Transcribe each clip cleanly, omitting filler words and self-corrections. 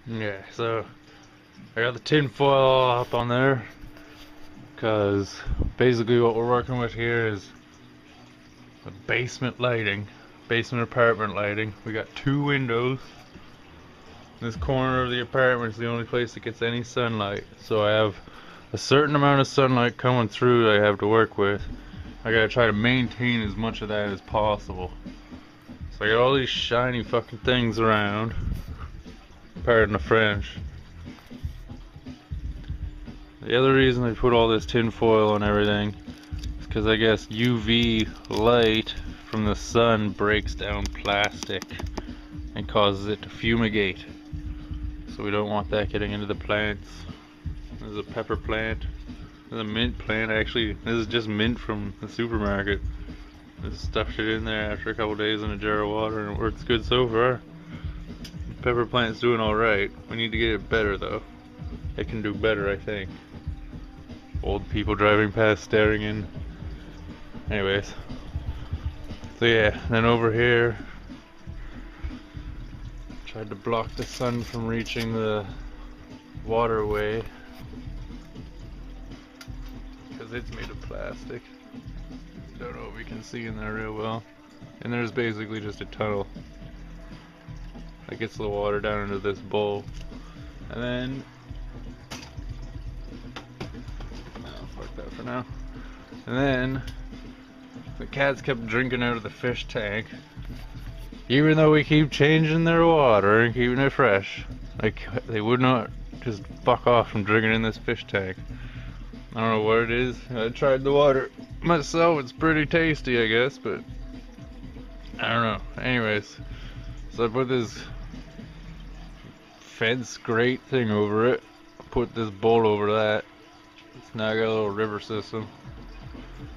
Yeah, so I got the tin foil up on there because basically what we're working with here is a basement lighting, basement apartment lighting. We got two windows. This corner of the apartment is the only place that gets any sunlight, so I have a certain amount of sunlight coming through that I have to work with. I gotta try to maintain as much of that as possible. So I got all these shiny fucking things around. Pardon the French. The other reason I put all this tin foil and everything is because I guess UV light from the sun breaks down plastic and causes it to fumigate. So we don't want that getting into the plants. There's a pepper plant. There's a mint plant. Actually, this is just mint from the supermarket. Just stuffed it in there after a couple days in a jar of water and it works good so far. The pepper plant's doing alright. We need to get it better though. It can do better, I think. Old people driving past staring in. Anyways. So yeah, then over here tried to block the sun from reaching the waterway because it's made of plastic. Don't know if we can see in there real well. And there's basically just a tunnel that gets the water down into this bowl. And then fuck that for now. And then the cats kept drinking out of the fish tank. Even though we keep changing their water and keeping it fresh, like they would not just fuck off from drinking in this fish tank. I don't know what it is. I tried the water myself. It's pretty tasty, I guess, but I don't know. Anyways, so I put this fence grate thing over it. Put this bowl over that. It's now got a little river system.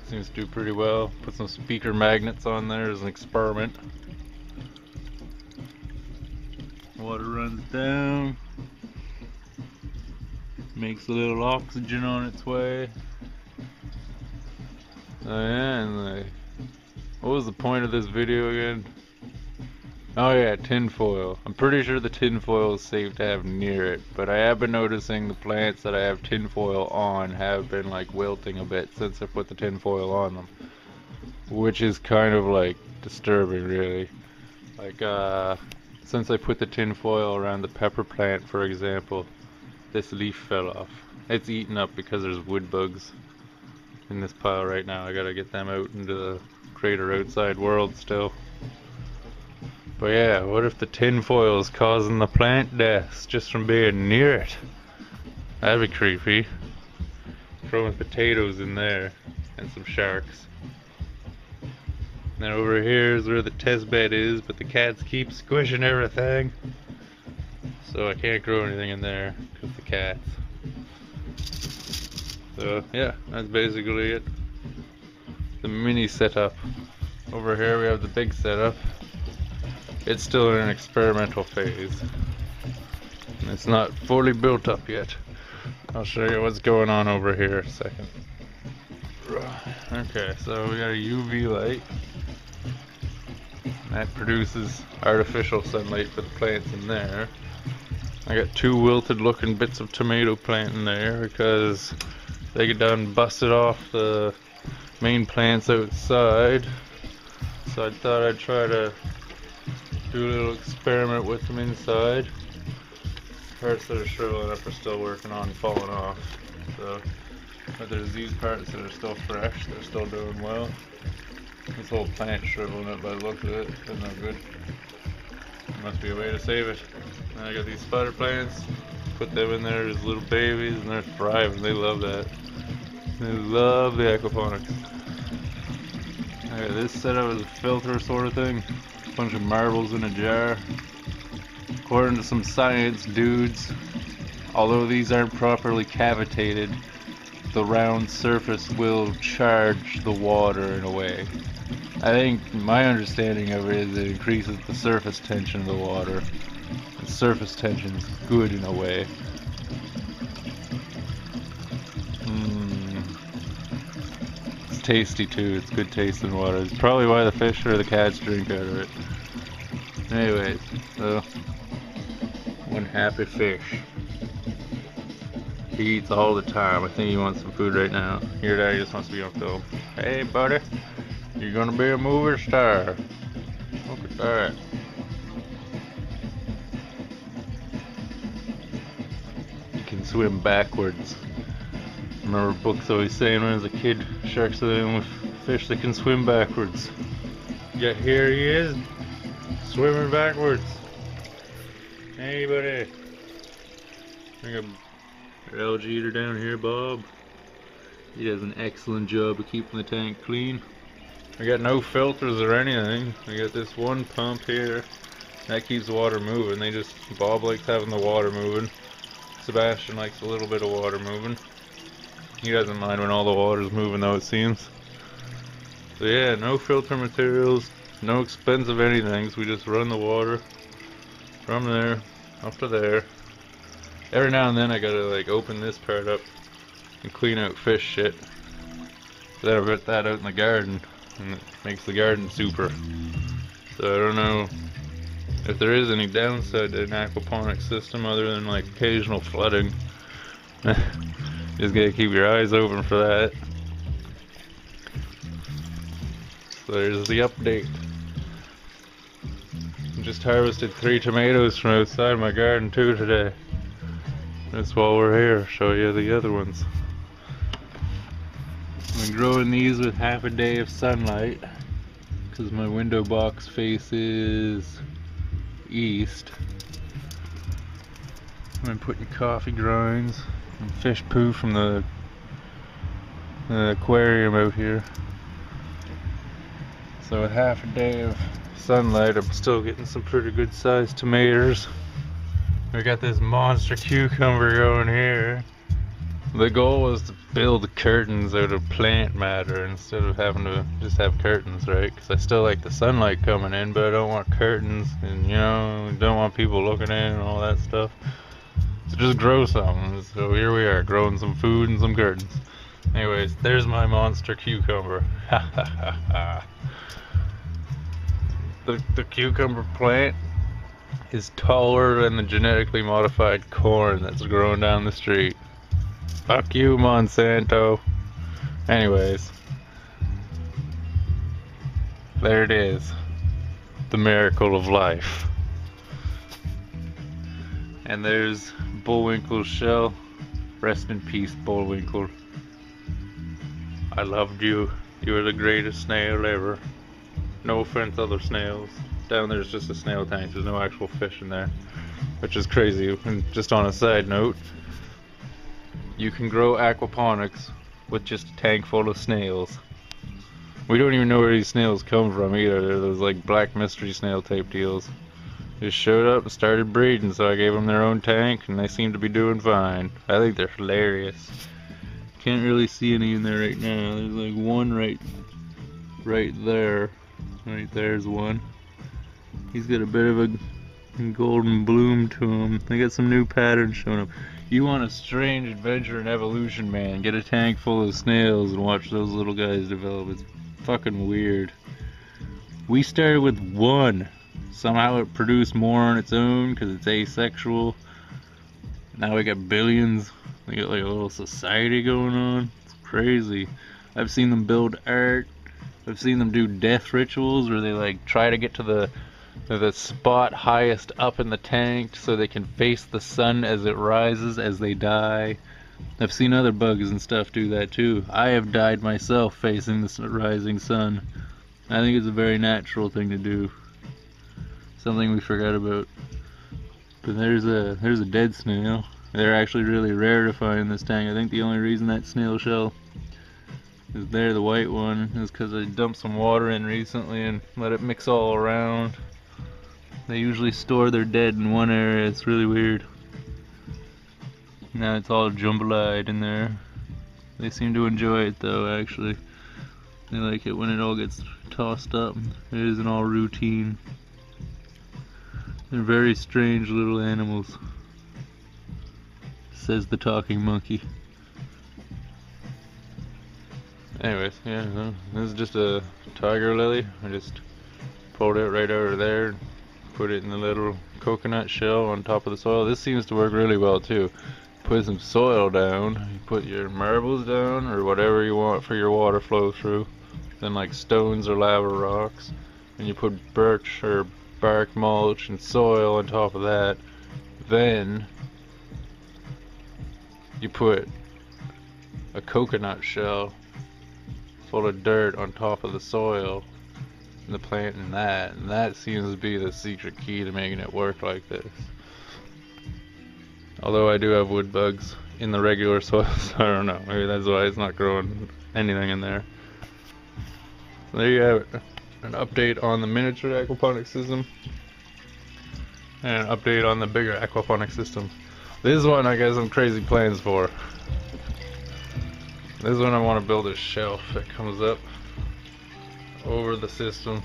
Seems to do pretty well. Put some speaker magnets on there as an experiment. Water runs down, makes a little oxygen on its way. Oh yeah, and what was the point of this video again? Oh yeah, tin foil. I'm pretty sure the tin foil is safe to have near it, but I have been noticing the plants that I have tin foil on have been like wilting a bit since I put the tin foil on them, which is kind of like disturbing, really. Like since I put the tin foil around the pepper plant, for example, this leaf fell off. It's eaten up because there's wood bugs in this pile right now. I gotta get them out into the greater outside world still. But yeah, what if the tin foil is causing the plant deaths just from being near it? That'd be creepy. Throwing potatoes in there and some sharks. And then over here is where the test bed is, but the cats keep squishing everything. So I can't grow anything in there because the cats. So yeah, that's basically it. The mini setup. Over here we have the big setup. It's still in an experimental phase. It's not fully built up yet. I'll show you what's going on over here in a second. Okay, so we got a UV light. That produces artificial sunlight for the plants in there. I got two wilted looking bits of tomato plant in there because they get done busted off the main plants outside. So I thought I'd try to do a little experiment with them inside. Parts that are shriveling up are still working on falling off. So, but there's these parts that are still fresh, they're still doing well. This whole plant shriveling up by the look of it, isn't that good? There must be a way to save it. And I got these spider plants, put them in there as little babies and they're thriving, they love that. They love the aquaponics. I got this set up as a filter sort of thing. Bunch of marbles in a jar. According to some science dudes, although these aren't properly cavitated, the round surface will charge the water in a way. I think my understanding of it is it increases the surface tension of the water. And surface tension is good in a way. It's tasty too, it's good tasting water. It's probably why the fish or the cats drink out of it. Anyways, so when Happy fish. He eats all the time. I think he wants some food right now. Your daddy just wants to be on film. Hey buddy, you're gonna be a movie star. Look at that. You can swim backwards. Remember books always saying when I was a kid, sharks are the only fish that can swim backwards. Yet here he is, swimming backwards. Hey buddy. Bring a algae eater down here, Bob. He does an excellent job of keeping the tank clean. I got no filters or anything. I got this one pump here that keeps the water moving. Bob likes having the water moving. Sebastian likes a little bit of water moving. He doesn't mind when all the water's moving though, it seems. So yeah, no filter materials, no expensive anything. So we just run the water from there up to there. Every now and then I gotta like open this part up and clean out fish shit. Then I put that out in the garden and it makes the garden super. So I don't know if there is any downside to an aquaponics system other than like occasional flooding. Just gotta keep your eyes open for that. So there's the update. Just harvested 3 tomatoes from outside my garden too today. That's while we're here, show you the other ones. I've been growing these with half a day of sunlight because my window box faces east. I've been putting coffee grinds and fish poo from the aquarium out here. So with half a day of sunlight, I'm still getting some pretty good sized tomatoes. We got this monster cucumber going here. The goal was to build curtains out of plant matter instead of having to just have curtains, right? Because I still like the sunlight coming in, but I don't want curtains, and you know, don't want people looking in and all that stuff. So just grow something. So here we are, growing some food and some curtains. Anyways, there's my monster cucumber. Ha ha ha ha. The cucumber plant is taller than the genetically modified corn that's growing down the street. Fuck you, Monsanto. Anyways, there it is. The miracle of life. And there's Bullwinkle's shell. Rest in peace, Bullwinkle. I loved you. You were the greatest snail ever. No offense, other snails. Down there's just a snail tank. There's no actual fish in there, which is crazy. And just on a side note, you can grow aquaponics with just a tank full of snails. We don't even know where these snails come from either. They're those like black mystery snail type deals. Just showed up and started breeding, so I gave them their own tank and they seem to be doing fine. I think they're hilarious. Can't really see any in there right now. There's like one right there. Right there's one. He's got a bit of a golden bloom to him. They got some new patterns showing up. You want a strange adventure in evolution, man. Get a tank full of snails and watch those little guys develop. It's fucking weird. We started with one. Somehow it produced more on its own because it's asexual. Now we got billions. We got like a little society going on. It's crazy. I've seen them build art. I've seen them do death rituals where they like try to get to the spot highest up in the tank so they can face the sun as it rises as they die. I've seen other bugs and stuff do that too. I have died myself facing the rising sun. I think it's a very natural thing to do. Something we forgot about. But there's a dead snail. They're actually really rare to find in this tank. I think the only reason that snail shell is there, the white one, is because I dumped some water in recently and let it mix all around. They usually store their dead in one area. It's really weird. Now it's all jumbled in there. They seem to enjoy it though, actually. They like it when it all gets tossed up. It isn't all routine. They're very strange little animals, says the talking monkey. Anyways, yeah, this is just a tiger lily. I just pulled it right out of there, put it in the little coconut shell on top of the soil. This seems to work really well too. Put some soil down, you put your marbles down or whatever you want for your water flow through, then like stones or lava rocks, and you put birch or bark mulch and soil on top of that. Then you put a coconut shell full of dirt on top of the soil and the plant in that, and that seems to be the secret key to making it work like this. Although I do have wood bugs in the regular soil, so I don't know, maybe that's why it's not growing anything in there. So there you have it, an update on the miniature aquaponics system and an update on the bigger aquaponics system. This one I got some crazy plans for. This one I want to build a shelf that comes up over the system,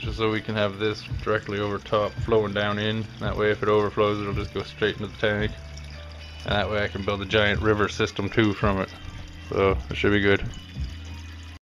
just so we can have this directly over top flowing down in. That way if it overflows it'll just go straight into the tank, and that way I can build a giant river system too from it. So it should be good.